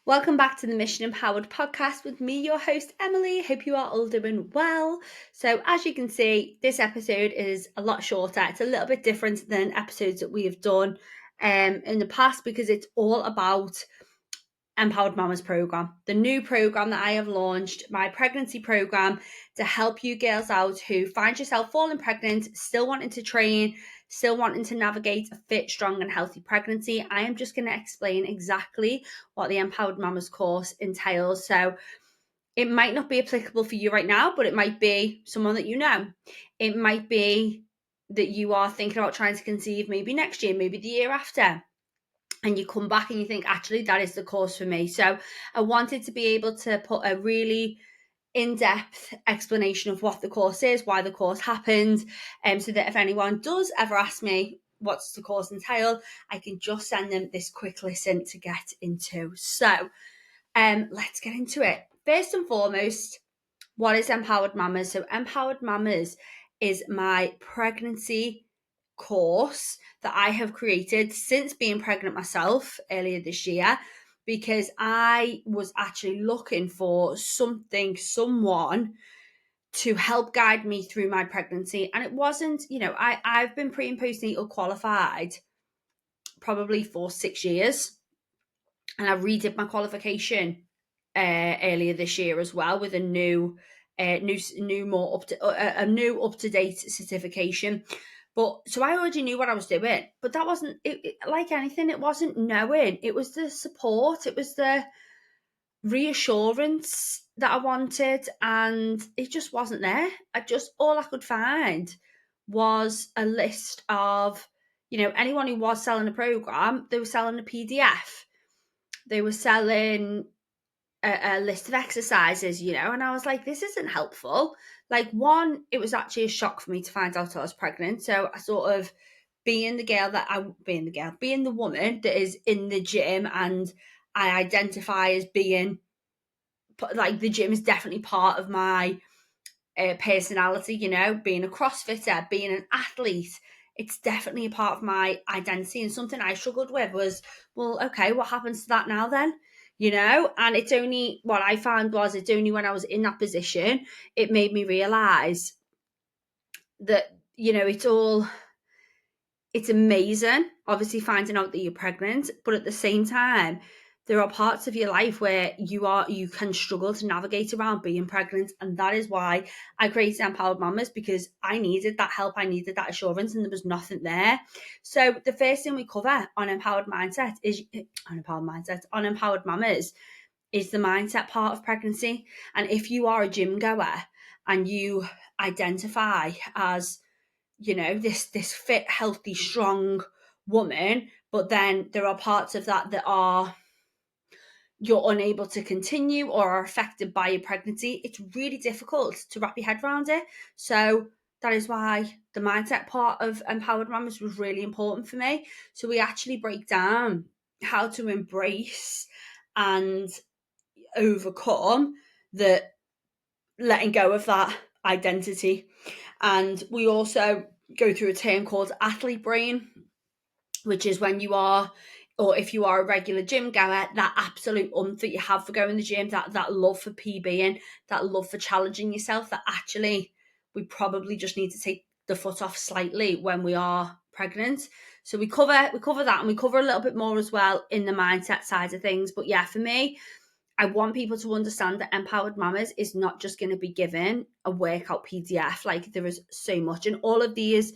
Welcome back to the Mission Empowered podcast with me, your host, Emily. Hope you are all doing well. So, as you can see, this episode is a lot shorter. It's a little bit different than episodes that we have done in the past because it's all about Empowered Mamas Programme, the new programme that I have launched, my pregnancy programme to help you girls out who find yourself falling pregnant, still wanting to train, still wanting to navigate a fit, strong and healthy pregnancy. I am just going to explain exactly what the Empowered Mamas course entails. So it might not be applicable for you right now, but it might be someone that you know. It might be that you are thinking about trying to conceive maybe next year, maybe the year after. And you come back and you think, actually, that is the course for me. So I wanted to be able to put a really in-depth explanation of what the course is, why the course happened, so that if anyone does ever ask me what's the course entail, I can just send them this quick listen to get into. So let's get into it. First and foremost, what is Empowered Mamas? So Empowered Mamas is my pregnancy course that I have created since being pregnant myself earlier this year, because I was actually looking for someone to help guide me through my pregnancy. And it wasn't, I've been pre and postnatal qualified probably for 6 years, and I redid my qualification earlier this year as well with a new more up to a new up to date certification. But so I already knew what I was doing, but that wasn't like anything. It wasn't knowing. It was the support. It was the reassurance that I wanted, and it just wasn't there. All I could find was a list of, anyone who was selling a program. They were selling a PDF. They were selling a list of exercises, and I was like, this isn't helpful. Like, one, it was actually a shock for me to find out I was pregnant. So I sort of being the woman that is in the gym, and I identify as being like, the gym is definitely part of my personality, being a CrossFitter, being an athlete. It's definitely a part of my identity, and something I struggled with was, well, okay, what happens to that now then? And it's only what I found was it's only when I was in that position, it made me realize that, it's amazing, obviously, finding out that you're pregnant, but at the same time, there are parts of your life where you can struggle to navigate around being pregnant. And that is why I created Empowered Mamas, because I needed that help, I needed that assurance, and there was nothing there. So the first thing we cover on Empowered Mamas is the mindset part of pregnancy. And if you are a gym goer and you identify as, this fit, healthy, strong woman, but then there are parts of that you're unable to continue or are affected by your pregnancy, it's really difficult to wrap your head around it. So that is why the mindset part of Empowered Mamas was really important for me. So we actually break down how to embrace and overcome the letting go of that identity. And we also go through a term called athlete brain, which is when you are, or if you are a regular gym goer, that absolute that you have for going to the gym, that love for PBing, that love for challenging yourself, that actually we probably just need to take the foot off slightly when we are pregnant. So we cover that, and we cover a little bit more as well in the mindset side of things. But yeah, for me, I want people to understand that Empowered Mamas is not just going to be given a workout PDF. Like, there is so much, and all of these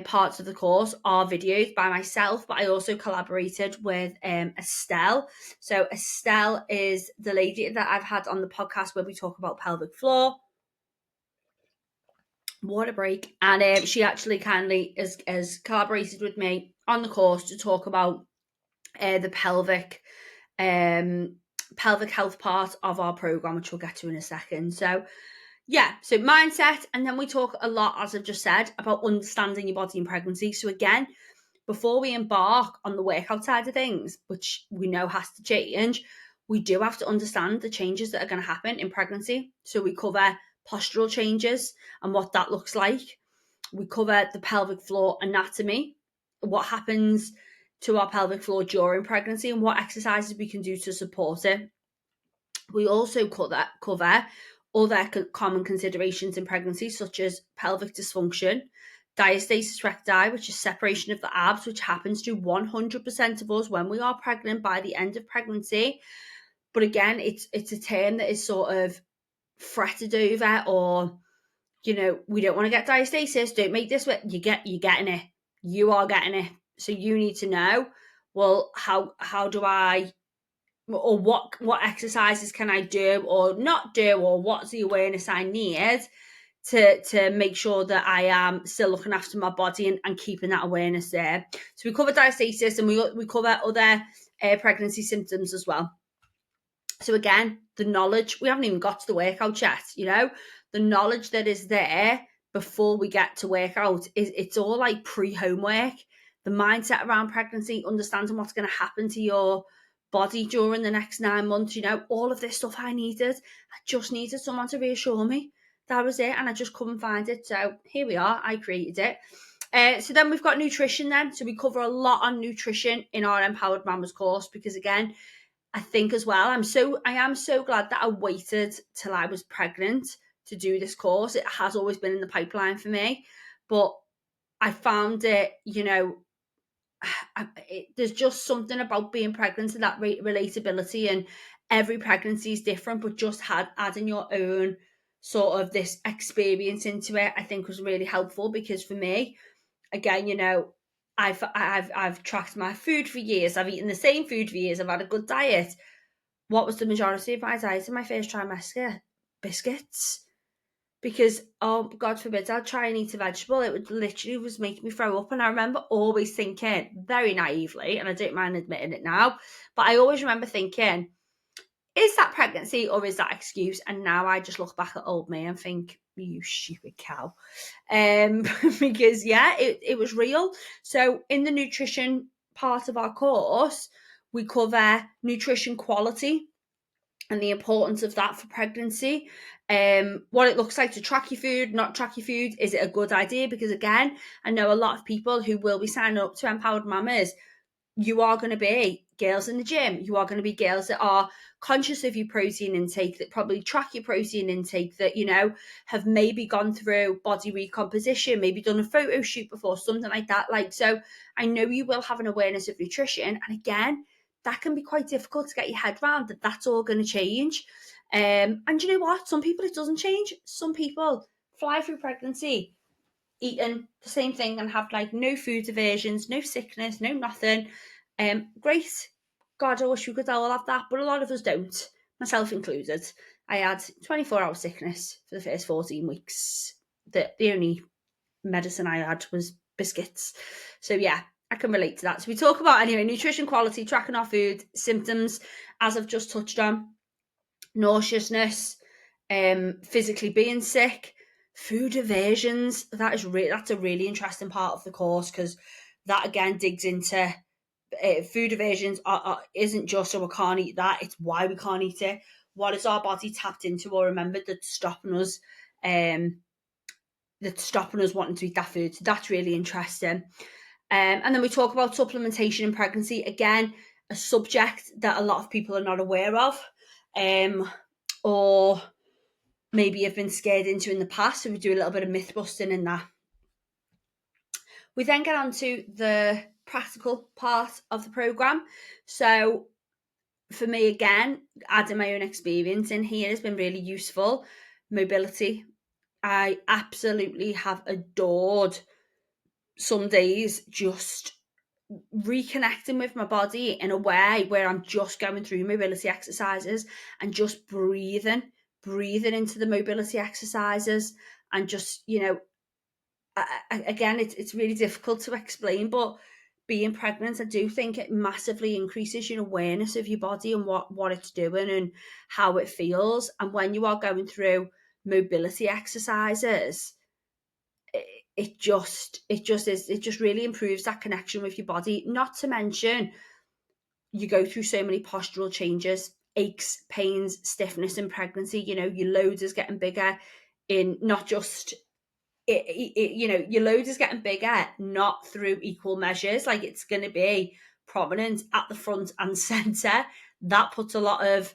parts of the course are videos by myself, but I also collaborated with Estelle. So Estelle is the lady that I've had on the podcast where we talk about pelvic floor. Water break. And she actually kindly has collaborated with me on the course to talk about the pelvic health part of our program, which we'll get to in a second. So yeah, so mindset, and then we talk a lot, as I've just said, about understanding your body in pregnancy. So again, before we embark on the workout side of things, which we know has to change, we do have to understand the changes that are going to happen in pregnancy. So we cover postural changes and what that looks like. We cover the pelvic floor anatomy, what happens to our pelvic floor during pregnancy and what exercises we can do to support it. We also cover other common considerations in pregnancy, such as pelvic dysfunction, diastasis recti, which is separation of the abs, which happens to 100% of us when we are pregnant by the end of pregnancy. But again, it's a term that is sort of fretted over, or, you know, we don't want to get diastasis, don't make this way. You're getting it. You are getting it. So you need to know, well, how do I, or what exercises can I do or not do, or what's the awareness I need to make sure that I am still looking after my body and keeping that awareness there. So we cover diastasis, and we cover other pregnancy symptoms as well. So again, the knowledge, we haven't even got to the workout yet, you know, the knowledge that is there before we get to workout it's all like pre-homework. The mindset around pregnancy, understanding what's going to happen to your body during the next 9 months, you know, all of this stuff I just needed someone to reassure me that was it, and I just couldn't find it. So here we are, I created it. So then we've got nutrition then. So we cover a lot on nutrition in our Empowered Mamas course, because again, I think as well, I am so glad that I waited till I was pregnant to do this course. It has always been in the pipeline for me, but I found it, you know, there's just something about being pregnant and that relatability, and every pregnancy is different, but just adding your own sort of this experience into it, I think was really helpful. Because for me, again, you know, I've tracked my food for years. I've eaten the same food for years. I've had a good diet. What was the majority of my diet in my first trimester? Biscuits. Because, oh, God forbid, I'd try and eat a vegetable. It would literally was making me throw up. And I remember always thinking, very naively, and I don't mind admitting it now, but I always remember thinking, is that pregnancy or is that excuse? And now I just look back at old me and think, you stupid cow. Because, yeah, it was real. So in the nutrition part of our course, we cover nutrition quality and the importance of that for pregnancy, what it looks like to track your food, not track your food. Is it a good idea? Because again, I know a lot of people who will be signing up to Empowered Mamas, you are going to be girls in the gym. You are going to be girls that are conscious of your protein intake, that probably track your protein intake, that, you know, have maybe gone through body recomposition, maybe done a photo shoot before, something like that. Like, so I know you will have an awareness of nutrition. And again, that can be quite difficult to get your head around, that that's all going to change. And you know what? Some people it doesn't change. Some people fly through pregnancy eating the same thing and have like no food aversions, no sickness, no nothing. Great. God, I wish we could all have that, but a lot of us don't, myself included. I had 24-hour sickness for the first 14 weeks. The only medicine I had was biscuits. So yeah, I can relate to that. So we talk about, anyway, nutrition quality, tracking our food, symptoms, as I've just touched on, nauseousness, physically being sick, food aversions. That's a really interesting part of the course, because that again digs into food aversions isn't just so we can't eat that, it's why we can't eat it. What is our body tapped into or remembered that's stopping us wanting to eat that food? So that's really interesting. And then we talk about supplementation in pregnancy. Again, a subject that a lot of people are not aware of, or maybe have been scared into in the past. So we do a little bit of myth busting in that. We then get on to the practical part of the programme. So for me, again, adding my own experience in here has been really useful. Mobility. I absolutely have adored some days just reconnecting with my body in a way where I'm just going through mobility exercises and just breathing into the mobility exercises, and just, you know, again, it's really difficult to explain, but being pregnant, I do think it massively increases your awareness of your body and what it's doing and how it feels. And when you are going through mobility exercises, it just really improves that connection with your body. Not to mention, you go through so many postural changes, aches, pains, stiffness in pregnancy. You know, your load is getting bigger in not just your load is getting bigger, not through equal measures. Like, it's going to be prominent at the front and center. That puts a lot of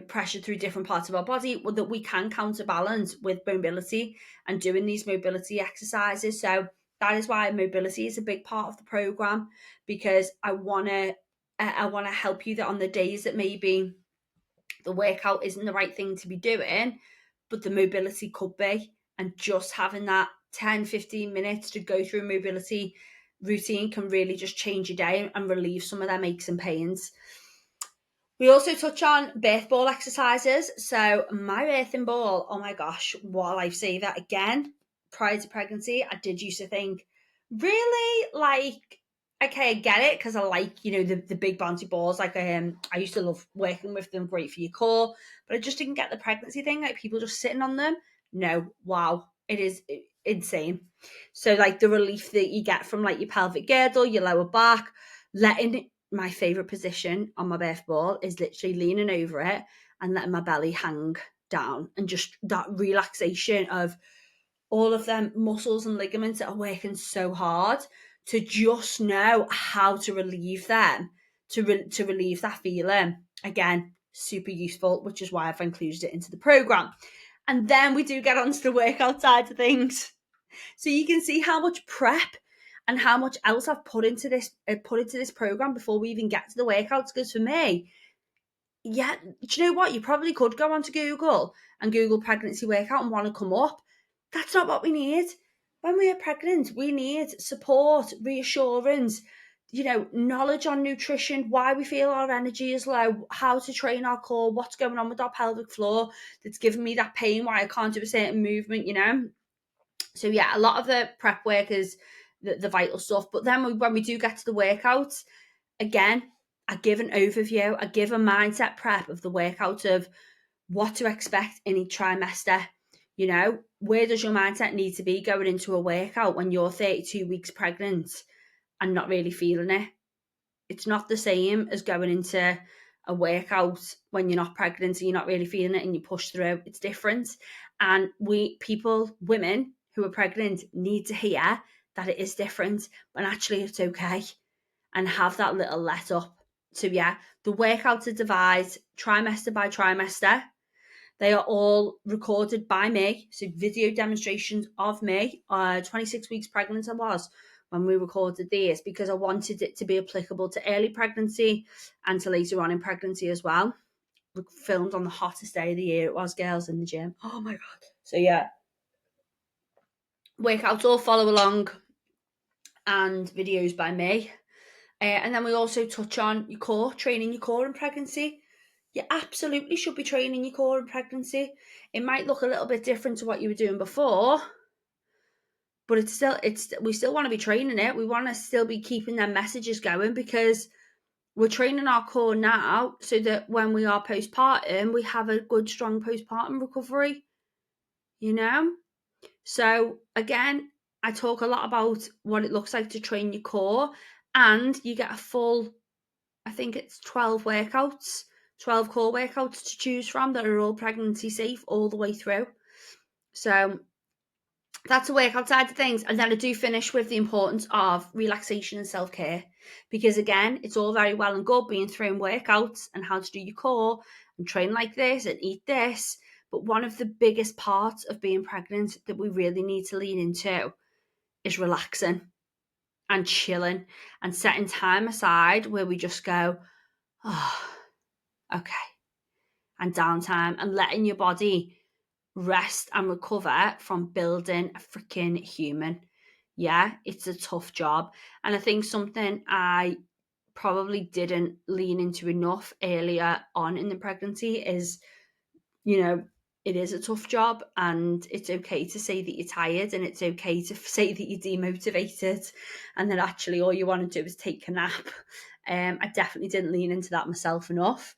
pressure through different parts of our body that we can counterbalance with mobility and doing these mobility exercises. So that is why mobility is a big part of the program, because I want to help you that on the days that maybe the workout isn't the right thing to be doing, but the mobility could be, and just having that 10-15 minutes to go through a mobility routine can really just change your day and relieve some of them aches and pains. We also touch on birth ball exercises. So my birthing ball, oh my gosh, what a lifesaver. Again, prior to pregnancy, I did used to think, really? Like, okay, I get it, because I like, the big bouncy balls. Like, I used to love working with them, great for your core, but I just didn't get the pregnancy thing, like people just sitting on them. No, wow, it is insane. So like the relief that you get from like your pelvic girdle, your lower back, letting my favorite position on my birth ball is literally leaning over it and letting my belly hang down, and just that relaxation of all of them muscles and ligaments that are working so hard, to just know how to relieve them, to relieve that feeling. Again, super useful, which is why I've included it into the program. And then we do get onto the workout side of things. So you can see how much prep and how much else I've put into this program before we even get to the workouts. Because for me, yeah, do you know what? You probably could go onto Google and Google pregnancy workout and want to come up. That's not what we need. When we are pregnant, we need support, reassurance, knowledge on nutrition, why we feel our energy is low, how to train our core, what's going on with our pelvic floor that's giving me that pain, why I can't do a certain movement, So yeah, a lot of the prep work is the vital stuff. But then when we do get to the workouts, again, I give an overview, I give a mindset prep of the workout, of what to expect in each trimester. Where does your mindset need to be going into a workout when you're 32 weeks pregnant and not really feeling it? It's not the same as going into a workout when you're not pregnant and you're not really feeling it and you push through. It's different. And women who are pregnant need to hear that it is different, but actually it's okay, and have that little let up. So yeah, the workouts are divided trimester by trimester. They are all recorded by me, so video demonstrations of me. 26 weeks pregnant I was when we recorded these, because I wanted it to be applicable to early pregnancy and to later on in pregnancy as well. We filmed on the hottest day of the year. It was, girls, in the gym. Oh my God. So yeah, workouts all follow along and videos by me. And then we also touch on your core, training your core in pregnancy. You absolutely should be training your core in pregnancy. It might look a little bit different to what you were doing before, but we still want to be training it. We want to still be keeping them messages going, because we're training our core now so that when we are postpartum, we have a good, strong postpartum recovery, So again, I talk a lot about what it looks like to train your core, and you get a full, I think it's 12 workouts, 12 core workouts to choose from that are all pregnancy safe all the way through. So that's a workout side of things. And then I do finish with the importance of relaxation and self-care, because again, it's all very well and good being thrown workouts and how to do your core and train like this and eat this. But one of the biggest parts of being pregnant that we really need to lean into is relaxing and chilling and setting time aside where we just go, oh, okay, and downtime, and letting your body rest and recover from building a freaking human. Yeah, it's a tough job. And I think something I probably didn't lean into enough earlier on in the pregnancy is, it is a tough job, and it's okay to say that you're tired, and it's okay to say that you're demotivated, and that actually all you want to do is take a nap. I definitely didn't lean into that myself enough.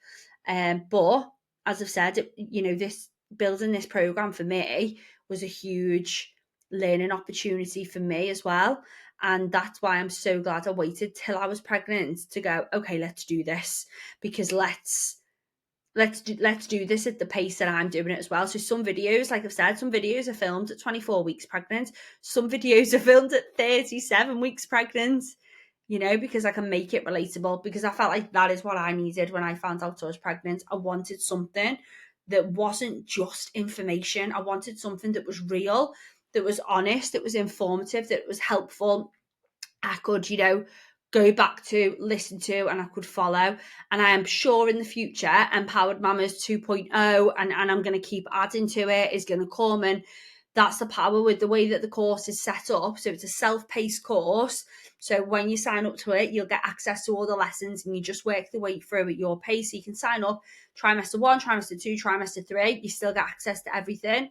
But as I've said, this building this program for me was a huge learning opportunity for me as well. And that's why I'm so glad I waited till I was pregnant to go, okay, let's do this, because let's let's do this at the pace that I'm doing it as well. So some videos, like I've said, some videos are filmed at 24 weeks pregnant. Some videos are filmed at 37 weeks pregnant, you know, because I can make it relatable, because I felt like that is what I needed when I found out I was pregnant. I wanted something that wasn't just information. I wanted something that was real, that was honest, that was informative, that was helpful. I could, you know, go back to, listen to, and I could follow. And I am sure in the future, Empowered Mamas 2.0, and I'm going to keep adding to it, is going to come. And that's the power with the way that the course is set up. So it's a self-paced course. So when you sign up to it, you'll get access to all the lessons, and you just work the way through at your pace. So you can sign up trimester 1, trimester 2, trimester 3. You still get access to everything.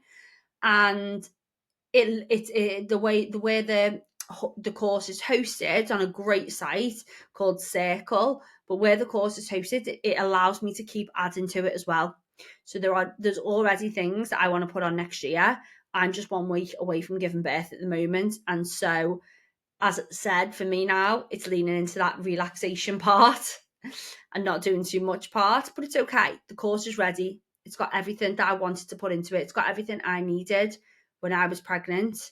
And the way the course is hosted on a great site called Circle, but where the course is hosted, it allows me to keep adding to it as well. So there's already things that I want to put on next year. I'm just 1 week away from giving birth at the moment, and so, as I said, for me now, it's leaning into that relaxation part and not doing too much part. But it's okay. The course is ready. It's got everything that I wanted to put into it. It's got everything I needed when I was pregnant.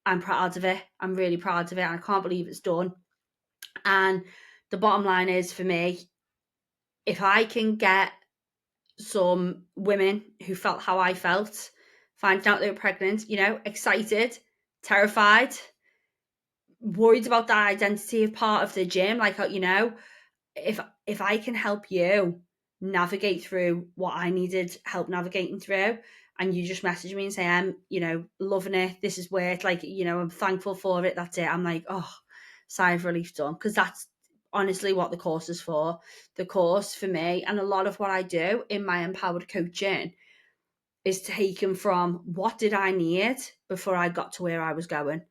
I'm proud of it. I'm really proud of it. And I can't believe it's done. And the bottom line is, for me, if I can get some women who felt how I felt, finding out they were pregnant, you know, excited, terrified, worried about that identity of part of the gym, like, you know, if I can help you navigate through what I needed help navigating through, and you just message me and say, I'm, you know, loving it, this is where it's like, you know, I'm thankful for it, that's it. I'm like, oh, sigh of relief done. Because that's honestly what the course is for. The course for me, and a lot of what I do in my empowered coaching, is taken from what did I need before I got to where I was going.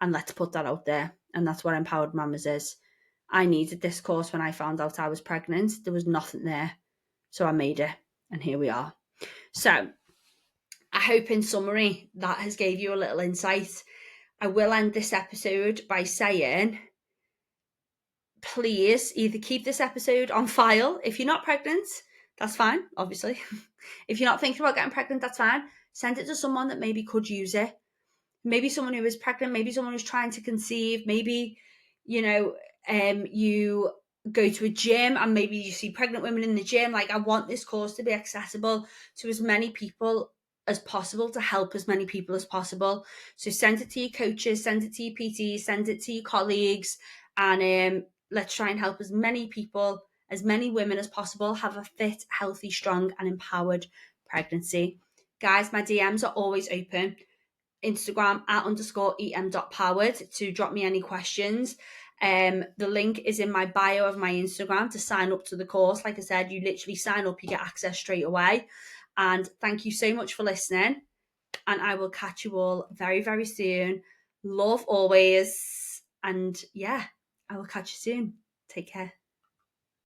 And let's put that out there. And that's what Empowered Mamas is. I needed this course when I found out I was pregnant. There was nothing there. So I made it. And here we are. So I hope, in summary, that has gave you a little insight. I will end this episode by saying, please either keep this episode on file. If you're not pregnant, that's fine, obviously. If you're not thinking about getting pregnant, that's fine. Send it to someone that maybe could use it. Maybe someone who is pregnant, maybe someone who's trying to conceive, maybe, you know, you go to a gym and maybe you see pregnant women in the gym. Like, I want this course to be accessible to as many people as possible, to help as many people as possible. So send it to your coaches, send it to your PTs, send it to your colleagues, and let's try and help as many people, as many women as possible, have a fit, healthy, strong, and empowered pregnancy. Guys, my DMs are always open. Instagram @_EM.Powered to drop me any questions. The link is in my bio of my Instagram to sign up to the course. Like I said, you literally sign up, you get access straight away. And thank you so much for listening. And I will catch you all very, very soon. Love always. And yeah, I will catch you soon. Take care.